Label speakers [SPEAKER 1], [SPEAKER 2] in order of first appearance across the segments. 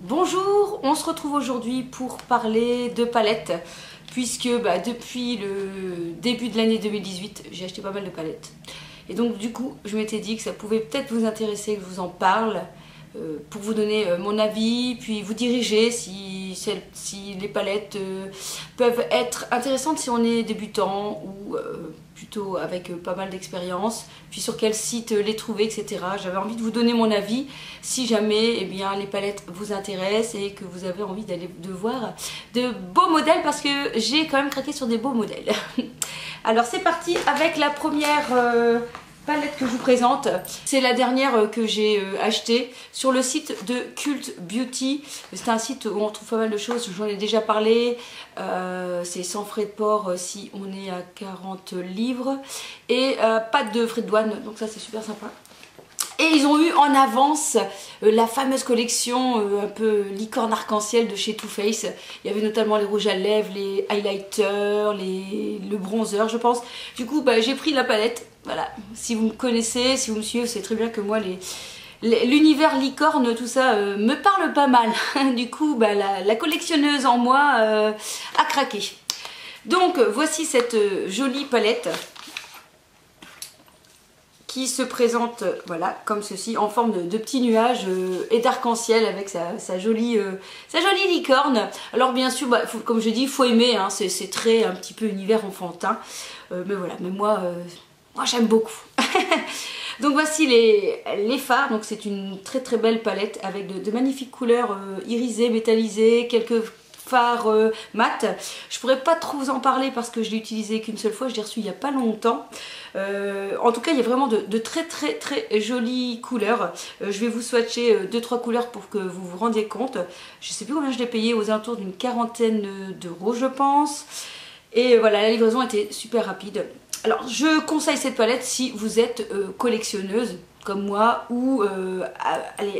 [SPEAKER 1] Bonjour, on se retrouve aujourd'hui pour parler de palettes puisque depuis le début de l'année 2018 j'ai acheté pas mal de palettes et donc du coup je m'étais dit que ça pouvait peut-être vous intéresser que je vous en parle pour vous donner mon avis puis vous diriger si les palettes peuvent être intéressantes si on est débutant ou plutôt avec pas mal d'expérience, puis sur quel site les trouver, etc. J'avais envie de vous donner mon avis si jamais les palettes vous intéressent et que vous avez envie de voir de beaux modèles parce que j'ai quand même craqué sur des beaux modèles. Alors c'est parti avec la première palette que je vous présente. C'est la dernière que j'ai achetée sur le site de Cult Beauty. C'est un site où on trouve pas mal de choses, j'en ai déjà parlé. C'est sans frais de port si on est à 40 livres et pas de frais de douane, donc ça c'est super sympa. Et ils ont eu en avance la fameuse collection un peu licorne arc-en-ciel de chez Too Faced. Il y avait notamment les rouges à lèvres, les highlighters, le bronzer je pense. Du coup j'ai pris la palette. Voilà, si vous me connaissez, si vous me suivez, vous savez très bien que moi l'univers licorne, tout ça me parle pas mal. Du coup la collectionneuse en moi a craqué. Donc voici cette jolie palette qui se présente voilà comme ceci en forme de petits nuages et d'arc-en-ciel avec sa jolie licorne. Alors bien sûr comme je dis il faut aimer hein, c'est très un petit peu univers enfantin mais voilà, mais moi j'aime beaucoup. Donc voici les fards, donc c'est une très belle palette avec de magnifiques couleurs irisées, métallisées, quelques fards mat. Je pourrais pas trop vous en parler parce que je l'ai utilisé qu'une seule fois, je l'ai reçu il y a pas longtemps. En tout cas il y a vraiment de très jolies couleurs. Je vais vous swatcher 2-3 couleurs pour que vous vous rendiez compte. Je sais plus combien je l'ai payé, aux alentours d'une quarantaine d'euros je pense. Et voilà, la livraison était super rapide. Alors je conseille cette palette si vous êtes collectionneuse comme moi ou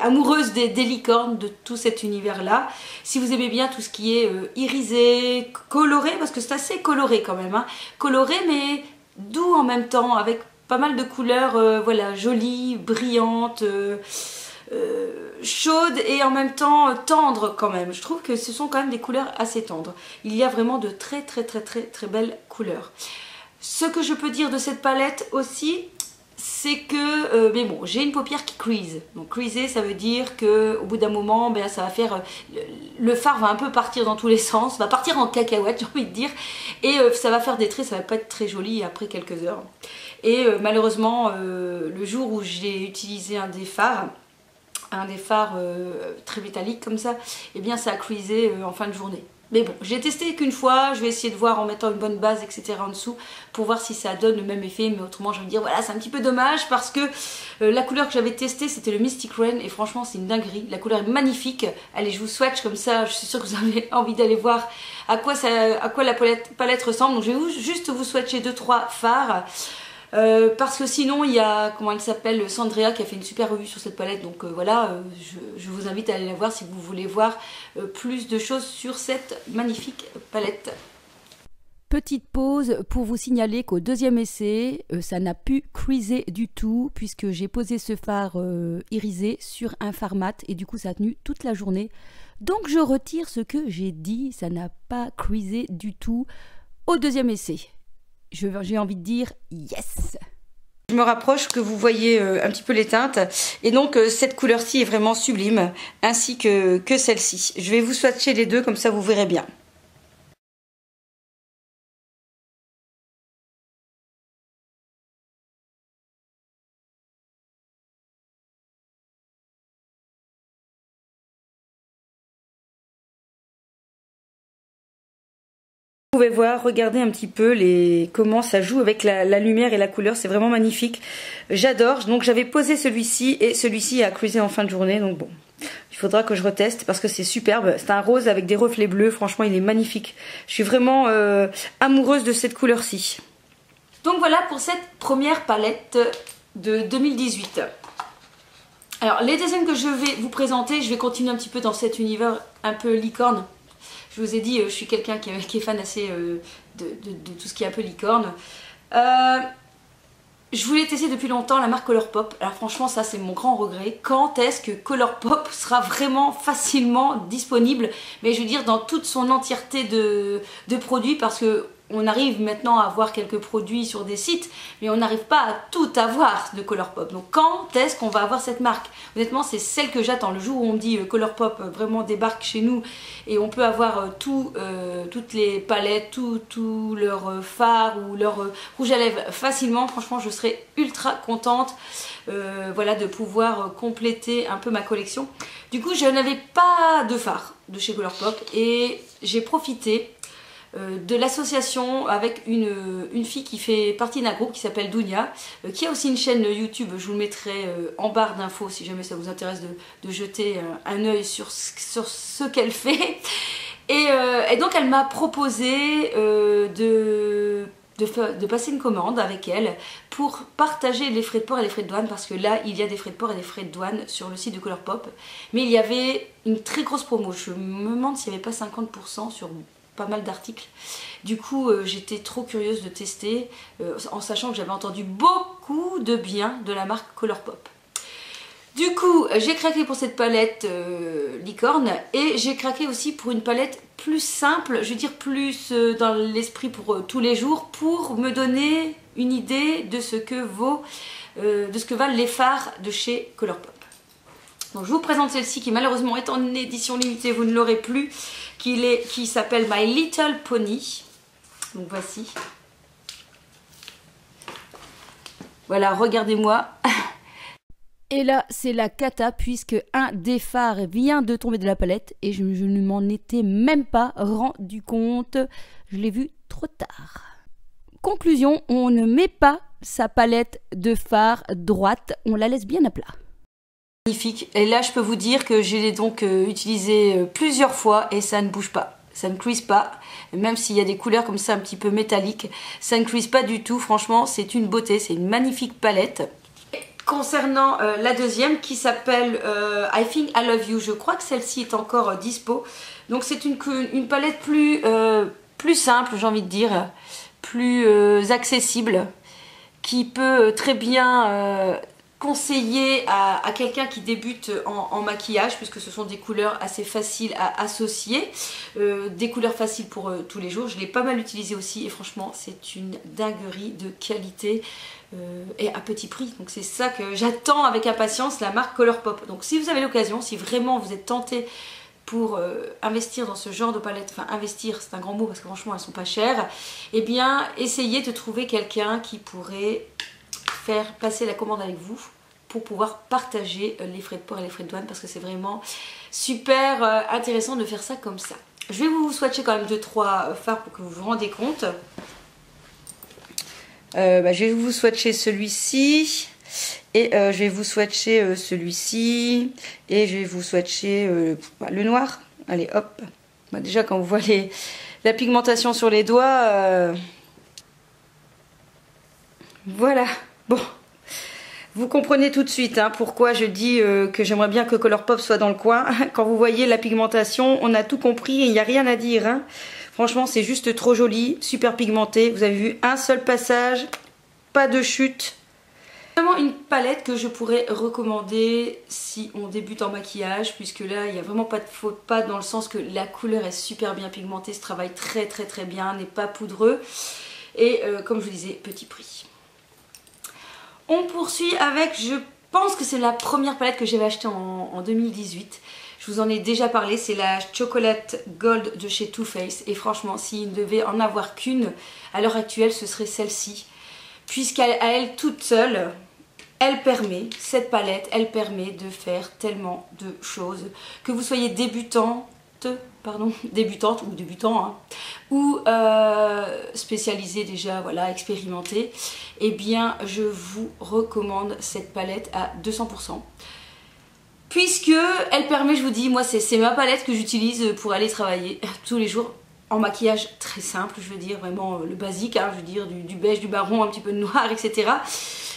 [SPEAKER 1] amoureuse des licornes, de tout cet univers là. Si vous aimez bien tout ce qui est irisé, coloré, parce que c'est assez coloré quand même, hein. Coloré mais doux en même temps, avec pas mal de couleurs voilà, jolies, brillantes, chaudes et en même temps tendres quand même. Je trouve que ce sont quand même des couleurs assez tendres. Il y a vraiment de très belles couleurs. Ce que je peux dire de cette palette aussi, c'est que mais bon, j'ai une paupière qui crease. Donc creaser, ça veut dire que au bout d'un moment, ça va faire le fard va un peu partir dans tous les sens, va partir en cacahuète, j'ai envie de dire, et ça va faire des traits, ça va pas être très joli après quelques heures. Et malheureusement, le jour où j'ai utilisé un des fards très métallique comme ça, et bien ça a creasé en fin de journée. Mais bon, j'ai testé qu'une fois, je vais essayer de voir en mettant une bonne base, etc. en dessous, pour voir si ça donne le même effet, mais autrement je vais me dire, voilà, c'est un petit peu dommage, parce que la couleur que j'avais testée, c'était le Mystic Rain, et franchement, c'est une dinguerie, la couleur est magnifique. Allez, je vous swatch comme ça, je suis sûre que vous avez envie d'aller voir à quoi la palette ressemble, donc je vais juste vous swatcher 2-3 fards. Parce que sinon il y a, comment elle s'appelle, Sandrea qui a fait une super revue sur cette palette, donc voilà, je vous invite à aller la voir si vous voulez voir plus de choses sur cette magnifique palette.
[SPEAKER 2] Petite pause pour vous signaler qu'au deuxième essai, ça n'a pu creaser du tout puisque j'ai posé ce fard irisé sur un fard mat et du coup ça a tenu toute la journée. Donc je retire ce que j'ai dit, ça n'a pas creasé du tout au deuxième essai. J'ai envie de dire yes.
[SPEAKER 1] Je me rapproche que vous voyez un petit peu les teintes et donc cette couleur-ci est vraiment sublime ainsi que celle-ci. Je vais vous swatcher les deux comme ça vous verrez bien. Vous pouvez voir, regardez un petit peu comment ça joue avec la lumière et la couleur, c'est vraiment magnifique. J'adore, donc j'avais posé celui-ci et celui-ci a creasé en fin de journée, donc bon, il faudra que je reteste parce que c'est superbe. C'est un rose avec des reflets bleus, franchement il est magnifique. Je suis vraiment amoureuse de cette couleur-ci. Donc voilà pour cette première palette de 2018. Alors les deuxièmes que je vais vous présenter, je vais continuer un petit peu dans cet univers un peu licorne. Je vous ai dit, je suis quelqu'un qui est fan assez de tout ce qui est un peu licorne. Je voulais tester depuis longtemps la marque Colourpop. Alors franchement ça c'est mon grand regret. Quand est-ce que Colourpop sera vraiment facilement disponible? Mais je veux dire dans toute son entièreté de produits, parce que on arrive maintenant à avoir quelques produits sur des sites, mais on n'arrive pas à tout avoir de Colourpop. Donc quand est-ce qu'on va avoir cette marque? Honnêtement c'est celle que j'attends. Le jour où on me dit Colourpop vraiment débarque chez nous et on peut avoir toutes les palettes, tout leur fard ou leur rouge à lèvres facilement, franchement je serais ultra contente voilà, de pouvoir compléter un peu ma collection. Du coup je n'avais pas de fard de chez Colourpop et j'ai profité de l'association avec une fille qui fait partie d'un groupe qui s'appelle Dounia, qui a aussi une chaîne YouTube. Je vous le mettrai en barre d'infos si jamais ça vous intéresse de jeter un œil sur ce qu'elle fait. Et donc elle m'a proposé de passer une commande avec elle pour partager les frais de port et les frais de douane, parce que là il y a des frais de port et des frais de douane sur le site de Colourpop, mais il y avait une très grosse promo. Je me demande s'il n'y avait pas 50% sur pas mal d'articles. Du coup j'étais trop curieuse de tester en sachant que j'avais entendu beaucoup de bien de la marque Colourpop. Du coup j'ai craqué pour cette palette licorne, et j'ai craqué aussi pour une palette plus simple, je veux dire plus dans l'esprit pour tous les jours, pour me donner une idée de ce que valent les fards de chez Colourpop. Donc je vous présente celle-ci qui malheureusement est en édition limitée, vous ne l'aurez plus, qui s'appelle My Little Pony. Donc voici. Voilà, regardez-moi.
[SPEAKER 2] Et là, c'est la cata puisque un des fards vient de tomber de la palette et je ne m'en étais même pas rendu compte. Je l'ai vu trop tard. Conclusion, on ne met pas sa palette de fard droite, on la laisse bien à plat.
[SPEAKER 1] Magnifique. Et là je peux vous dire que je l'ai donc utilisé plusieurs fois et ça ne bouge pas, ça ne crease pas, même s'il y a des couleurs comme ça un petit peu métalliques, ça ne crease pas du tout. Franchement c'est une beauté, c'est une magnifique palette. Concernant la deuxième qui s'appelle I Think I Love You, je crois que celle-ci est encore dispo. Donc c'est une palette plus simple, j'ai envie de dire, plus accessible, qui peut très bien conseiller à quelqu'un qui débute en maquillage, puisque ce sont des couleurs assez faciles à associer, des couleurs faciles pour tous les jours. Je l'ai pas mal utilisé aussi et franchement c'est une dinguerie de qualité et à petit prix. Donc c'est ça que j'attends avec impatience, la marque Colourpop. Donc si vous avez l'occasion, si vraiment vous êtes tenté pour investir dans ce genre de palette, enfin investir c'est un grand mot parce que franchement elles sont pas chères, et eh bien essayez de trouver quelqu'un qui pourrait faire passer la commande avec vous pour pouvoir partager les frais de port et les frais de douane, parce que c'est vraiment super intéressant de faire ça comme ça. Je vais vous swatcher quand même 2-3 fards pour que vous vous rendiez compte. Je vais vous swatcher celui-ci et je vais vous swatcher celui-ci et je vais vous swatcher le noir. Allez hop, déjà quand on voit la pigmentation sur les doigts, voilà. Bon, vous comprenez tout de suite pourquoi je dis que j'aimerais bien que Colourpop soit dans le coin. Quand vous voyez la pigmentation, on a tout compris et il n'y a rien à dire. Franchement, c'est juste trop joli, super pigmenté. Vous avez vu un seul passage, pas de chute. Vraiment une palette que je pourrais recommander si on débute en maquillage, puisque là, il n'y a vraiment pas de faute, pas dans le sens que la couleur est super bien pigmentée, se travaille très bien, n'est pas poudreux. Et comme je vous disais, petit prix. On poursuit avec, je pense que c'est la première palette que j'avais achetée en 2018. Je vous en ai déjà parlé, c'est la Chocolate Gold de chez Too Faced. Et franchement, s'il ne devait en avoir qu'une, à l'heure actuelle, ce serait celle-ci. Puisqu'à elle toute seule, cette palette, elle permet de faire tellement de choses. Que vous soyez débutante ou débutant, ou spécialisé déjà, voilà, expérimenté, eh bien je vous recommande cette palette à 200%. Puisque elle permet, je vous dis, moi c'est ma palette que j'utilise pour aller travailler tous les jours en maquillage très simple, je veux dire vraiment le basique, je veux dire du beige, du marron, un petit peu de noir, etc.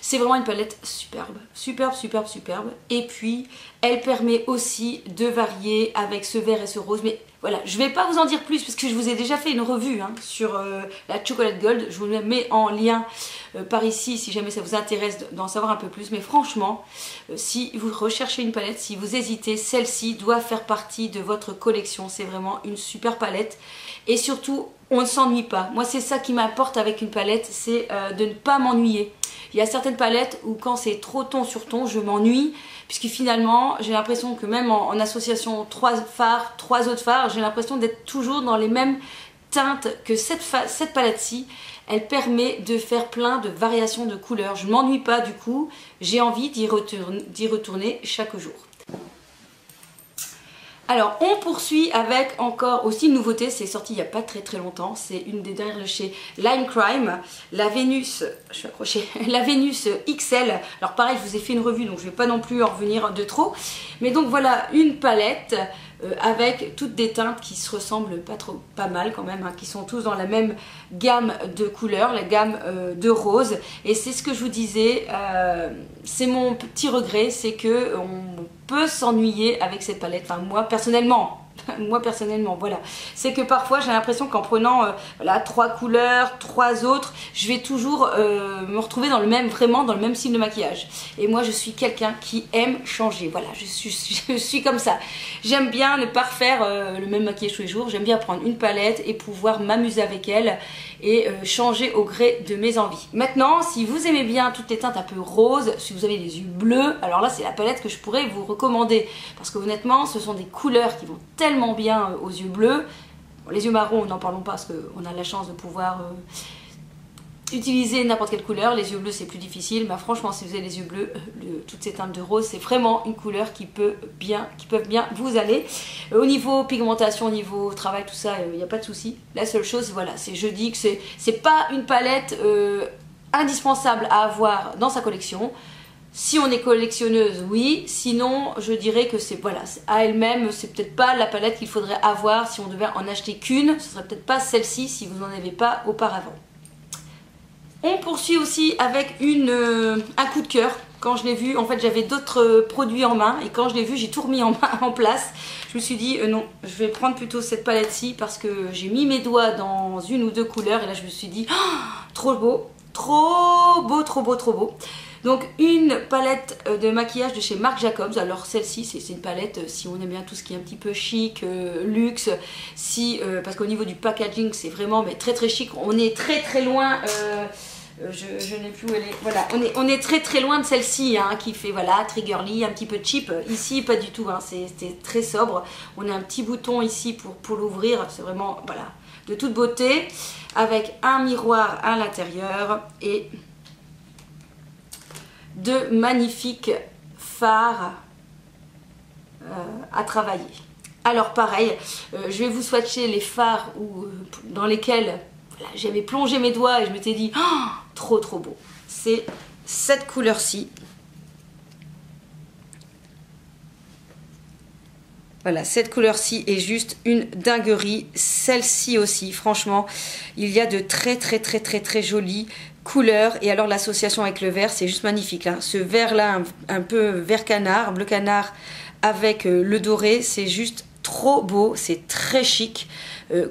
[SPEAKER 1] C'est vraiment une palette superbe, superbe, superbe, superbe. Et puis, elle permet aussi de varier avec ce vert et ce rose. Mais voilà, je ne vais pas vous en dire plus parce que je vous ai déjà fait une revue sur la Chocolate Gold. Je vous la mets en lien par ici si jamais ça vous intéresse d'en savoir un peu plus. Mais franchement, si vous recherchez une palette, si vous hésitez, celle-ci doit faire partie de votre collection. C'est vraiment une super palette. Et surtout, on ne s'ennuie pas. Moi, c'est ça qui m'importe avec une palette, c'est de ne pas m'ennuyer. Il y a certaines palettes où quand c'est trop ton sur ton, je m'ennuie. Puisque finalement, j'ai l'impression que même en association 3 fards, 3 autres fards, j'ai l'impression d'être toujours dans les mêmes teintes que cette palette-ci. Elle permet de faire plein de variations de couleurs. Je ne m'ennuie pas du coup, j'ai envie d'y retourner chaque jour. Alors on poursuit avec encore aussi une nouveauté, c'est sorti il n'y a pas très longtemps, c'est une des dernières de chez Lime Crime, la Vénus, je suis accrochée, la Vénus XL. Alors pareil, je vous ai fait une revue donc je ne vais pas non plus en revenir de trop, mais donc voilà une palette avec toutes des teintes qui se ressemblent pas mal quand même, qui sont tous dans la même gamme de couleurs, la gamme de rose. Et c'est ce que je vous disais, c'est mon petit regret, c'est que on peut s'ennuyer avec cette palette. Enfin moi personnellement, voilà. C'est que parfois j'ai l'impression qu'en prenant voilà, 3 couleurs, 3 autres, je vais toujours me retrouver dans le même style de maquillage. Et moi je suis quelqu'un qui aime changer. Voilà, je suis comme ça. J'aime bien ne pas refaire le même maquillage tous les jours. J'aime bien prendre une palette et pouvoir m'amuser avec elle et changer au gré de mes envies. Maintenant, si vous aimez bien toutes les teintes un peu roses, si vous avez les yeux bleus, alors là c'est la palette que je pourrais vous recommander. Parce que honnêtement, ce sont des couleurs qui vont tellement bien aux yeux bleus. Bon, les yeux marrons, n'en parlons pas parce qu'on a la chance de pouvoir utiliser n'importe quelle couleur. Les yeux bleus c'est plus difficile, mais franchement si vous avez les yeux bleus, toutes ces teintes de rose, c'est vraiment une couleur qui peuvent bien vous aller. Au niveau pigmentation, au niveau travail, tout ça, il n'y a pas de souci. La seule chose, voilà, c'est je dis que c'est pas une palette indispensable à avoir dans sa collection. Si on est collectionneuse, oui. Sinon, je dirais que c'est voilà, à elle-même, c'est peut-être pas la palette qu'il faudrait avoir si on devait en acheter qu'une. Ce serait peut-être pas celle-ci si vous n'en avez pas auparavant. On poursuit aussi avec un coup de cœur. Quand je l'ai vu, en fait j'avais d'autres produits en main et quand je l'ai vu, j'ai tout remis en place. Je me suis dit non, je vais prendre plutôt cette palette-ci parce que j'ai mis mes doigts dans une ou deux couleurs et là je me suis dit oh, trop beau, trop beau, trop beau, trop beau. Donc une palette de maquillage de chez Marc Jacobs. Alors celle-ci c'est une palette si on aime bien tout ce qui est un petit peu chic, luxe, parce qu'au niveau du packaging c'est vraiment mais très chic. On est très loin, je n'ai plus où elle est. Voilà, on est très loin de celle-ci qui fait voilà très girly, un petit peu cheap. Ici pas du tout, c'était très sobre. On a un petit bouton ici pour l'ouvrir, c'est vraiment voilà de toute beauté avec un miroir à l'intérieur et de magnifiques fards à travailler. Alors pareil, je vais vous swatcher les fards dans lesquels voilà, j'avais plongé mes doigts et je m'étais dit oh, trop beau. C'est cette couleur-ci. Voilà, cette couleur-ci est juste une dinguerie. Celle-ci aussi, franchement, il y a de très jolies couleurs. Et alors l'association avec le vert, c'est juste magnifique. Là. Ce vert-là, un peu vert canard, bleu canard, avec le doré, c'est juste trop beau. C'est très chic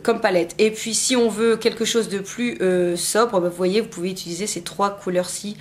[SPEAKER 1] comme palette. Et puis si on veut quelque chose de plus sobre, vous voyez, vous pouvez utiliser ces 3 couleurs-ci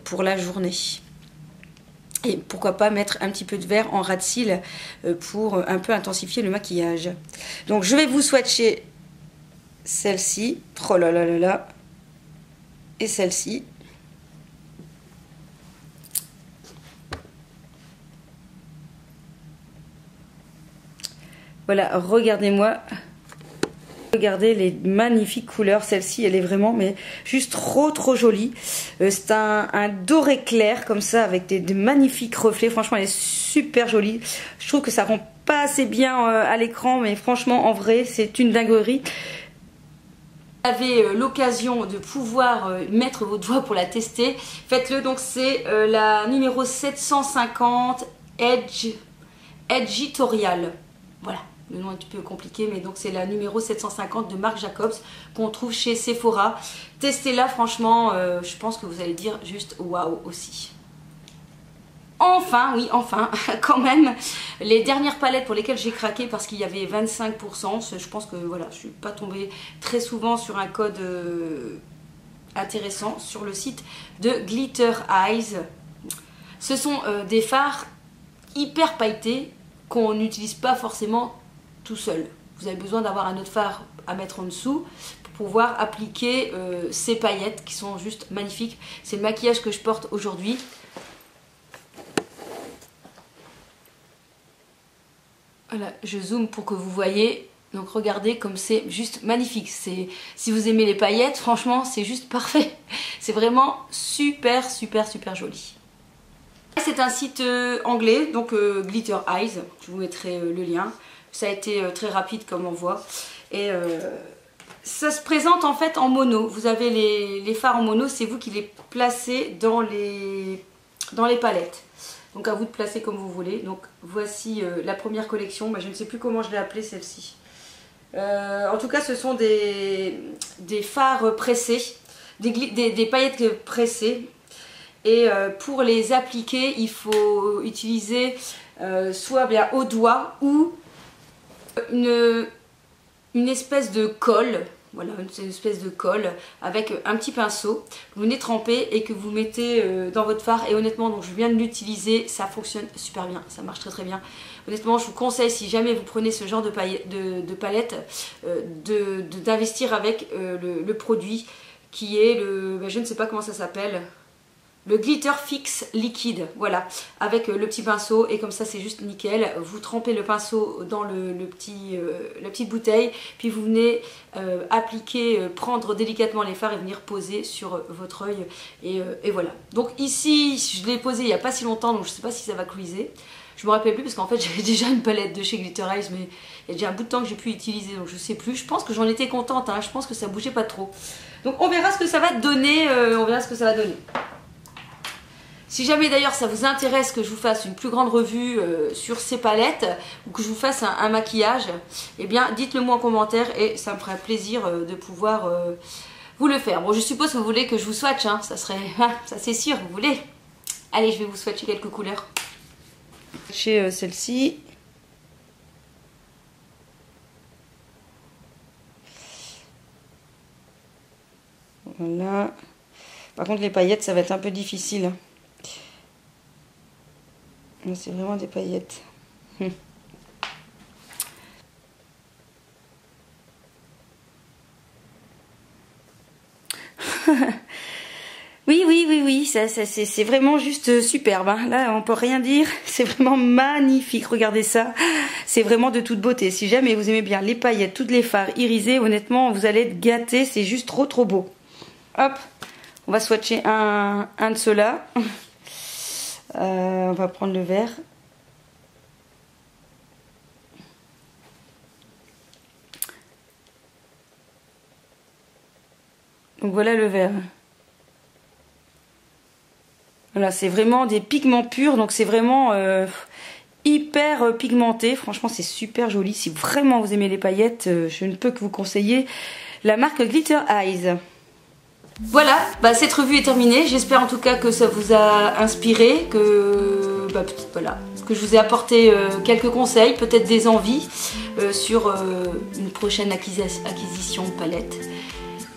[SPEAKER 1] pour la journée. Et pourquoi pas mettre un petit peu de vert en ras de cils pour un peu intensifier le maquillage. Donc je vais vous swatcher celle-ci. Oh là là là là. Et celle-ci. Voilà, regardez-moi. Regardez les magnifiques couleurs, celle-ci elle est vraiment mais juste trop jolie. C'est un doré clair comme ça avec des magnifiques reflets, franchement elle est super jolie. Je trouve que ça rend pas assez bien à l'écran mais franchement en vrai c'est une dinguerie. Vous avez l'occasion de pouvoir mettre vos doigts pour la tester, faites-le. Donc c'est la numéro 750 Edgitorial. Voilà. le nom est un petit peu compliqué, mais donc c'est la numéro 750 de Marc Jacobs qu'on trouve chez Sephora. Testez-la, franchement, je pense que vous allez dire juste waouh aussi. Enfin, oui, enfin, quand même, les dernières palettes pour lesquelles j'ai craqué parce qu'il y avait 25%, je pense que voilà, je suis pas tombée très souvent sur un code intéressant sur le site de Glitter Eyes. Ce sont des fards hyper pailletés qu'on n'utilise pas forcément tout seul. Vous avez besoin d'avoir un autre fard à mettre en dessous pour pouvoir appliquer ces paillettes qui sont juste magnifiques. C'est le maquillage que je porte aujourd'hui. Voilà, je zoome pour que vous voyez. Donc regardez comme c'est juste magnifique. Si vous aimez les paillettes, franchement, c'est juste parfait. C'est vraiment super, super, super joli. C'est un site anglais, donc Glitter Eyes. Je vous mettrai le lien. Ça a été très rapide comme envoi. Et ça se présente en fait en mono. Vous avez les fards en mono, c'est vous qui les placez dans les palettes. Donc à vous de placer comme vous voulez. Donc voici la première collection. Je ne sais plus comment je l'ai appelée celle-ci. En tout cas, ce sont des fards pressés, des paillettes pressées. Et pour les appliquer, il faut utiliser soit bien au doigt ou une espèce de colle. Voilà, une espèce de colle avec un petit pinceau. Vous venez tremper et que vous mettez dans votre fard. Et honnêtement, donc je viens de l'utiliser, ça fonctionne super bien, ça marche très très bien. Honnêtement, je vous conseille, si jamais vous prenez ce genre de palette, d'investir avec le produit qui est je ne sais pas comment ça s'appelle. Le Glitter Fix liquide, voilà, avec le petit pinceau, et comme ça c'est juste nickel. Vous trempez le pinceau dans la petite bouteille, puis vous venez appliquer, prendre délicatement les fards et venir poser sur votre œil, et voilà. Donc ici, je l'ai posé il n'y a pas si longtemps, donc je ne sais pas si ça va creaser. Je me rappelle plus parce qu'en fait j'avais déjà une palette de chez Glitter Eyes, mais il y a déjà un bout de temps que j'ai pu utiliser, donc je sais plus. Je pense que j'en étais contente, hein. Je pense que ça bougeait pas trop. Donc on verra ce que ça va donner, Si jamais d'ailleurs ça vous intéresse que je vous fasse une plus grande revue sur ces palettes ou que je vous fasse un maquillage, eh bien dites-le moi en commentaire et ça me ferait plaisir de pouvoir vous le faire. Bon, je suppose que vous voulez que je vous swatch, hein, ça c'est sûr, vous voulez. Allez, je vais vous swatcher quelques couleurs. Chez celle-ci. Voilà. Par contre les paillettes ça va être un peu difficile. C'est vraiment des paillettes. Oui, c'est vraiment juste superbe. Hein. Là, on peut rien dire. C'est vraiment magnifique. Regardez ça. C'est vraiment de toute beauté. Si jamais vous aimez bien les paillettes, toutes les fards irisés, honnêtement, vous allez être gâtés. C'est juste trop trop beau. Hop, on va swatcher un de ceux-là. On va prendre le vert. Donc voilà le vert. Voilà, c'est vraiment des pigments purs, donc c'est vraiment hyper pigmenté. Franchement, c'est super joli. Si vraiment vous aimez les paillettes, je ne peux que vous conseiller la marque Glitter Eyes. Voilà, cette revue est terminée. J'espère en tout cas que ça vous a inspiré, que je vous ai apporté quelques conseils, peut-être des envies sur une prochaine acquisition de palette.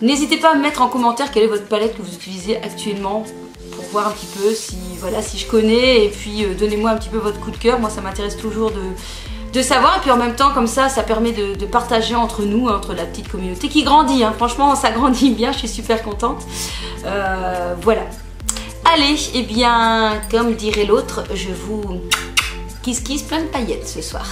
[SPEAKER 1] N'hésitez pas à me mettre en commentaire quelle est votre palette que vous utilisez actuellement pour voir un petit peu si je connais, et puis donnez-moi un petit peu votre coup de cœur. Moi ça m'intéresse toujours de savoir, et puis en même temps comme ça permet de partager entre nous, entre la petite communauté qui grandit, hein. Franchement ça grandit bien, je suis super contente. Voilà. Allez, et bien comme dirait l'autre, je vous kiss plein de paillettes ce soir.